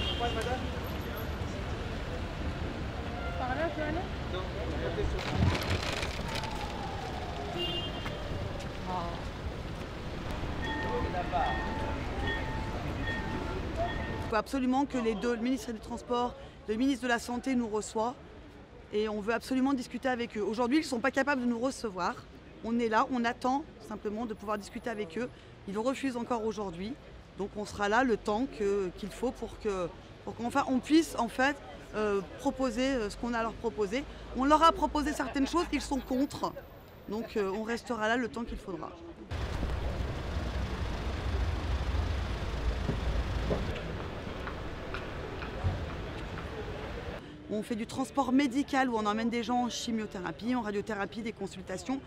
champagne, madame? Par là, je peux aller? Non, regardez sur... Il faut absolument que les deux, le ministre des Transports, le ministre de la Santé nous reçoivent et on veut absolument discuter avec eux. Aujourd'hui, ils ne sont pas capables de nous recevoir. On est là, on attend simplement de pouvoir discuter avec eux. Ils le refusent encore aujourd'hui. Donc on sera là le temps qu'il faut pour qu'enfin on puisse en fait proposer ce qu'on a à leur proposer. On leur a proposé certaines choses, ils sont contre. Donc on restera là le temps qu'il faudra. On fait du transport médical où on emmène des gens en chimiothérapie, en radiothérapie, des consultations.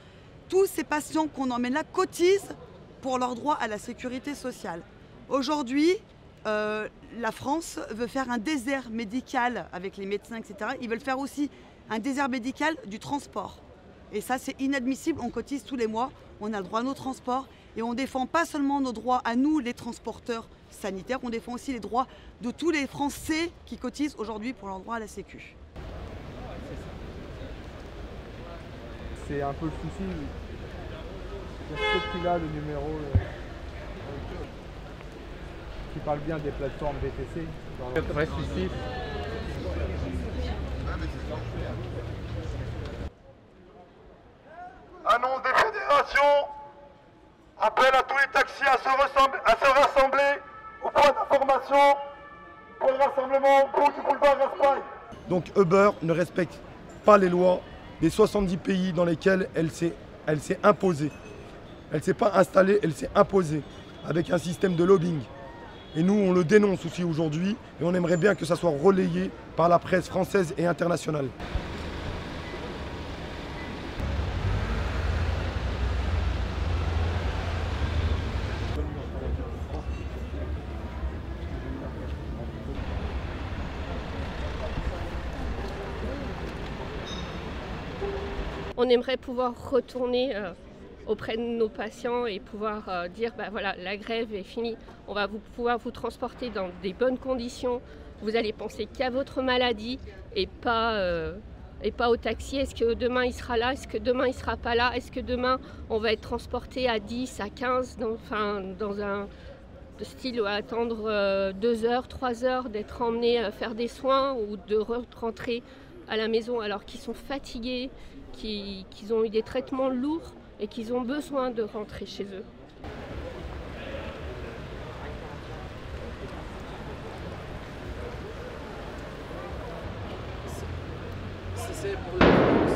Tous ces patients qu'on emmène là cotisent pour leur droit à la sécurité sociale. Aujourd'hui, la France veut faire un désert médical avec les médecins, etc. Ils veulent faire aussi un désert médical du transport. Et ça, c'est inadmissible. On cotise tous les mois, on a le droit à nos transports et on ne défend pas seulement nos droits à nous, les transporteurs sanitaires, on défend aussi les droits de tous les Français qui cotisent aujourd'hui pour leur droit à la Sécu. C'est un peu le souci. Ce prix-là, le numéro qui parle bien des plateformes VTC. Reste ici. Annonce des fédérations. Appel à tous les taxis à se rassembler au point d'information pour le rassemblement au bout du boulevard Raspail. Donc Uber ne respecte pas les lois des 70 pays dans lesquels elle s'est imposée. Elle ne s'est pas installée, elle s'est imposée avec un système de lobbying. Et nous, on le dénonce aussi aujourd'hui et on aimerait bien que ça soit relayé par la presse française et internationale. On aimerait pouvoir retourner auprès de nos patients et pouvoir dire bah voilà, la grève est finie, on va pouvoir vous transporter dans des bonnes conditions, vous allez penser qu'à votre maladie et pas au taxi. Est-ce que demain il sera là, est-ce que demain il sera pas là, est-ce que demain on va être transporté à 10, à 15, dans un style où attendre 2 heures, 3 heures, d'être emmené à faire des soins ou de rentrer à la maison alors qu'ils sont fatigués, qu'ils ont eu des traitements lourds et qu'ils ont besoin de rentrer chez eux. Si c'est pour la France,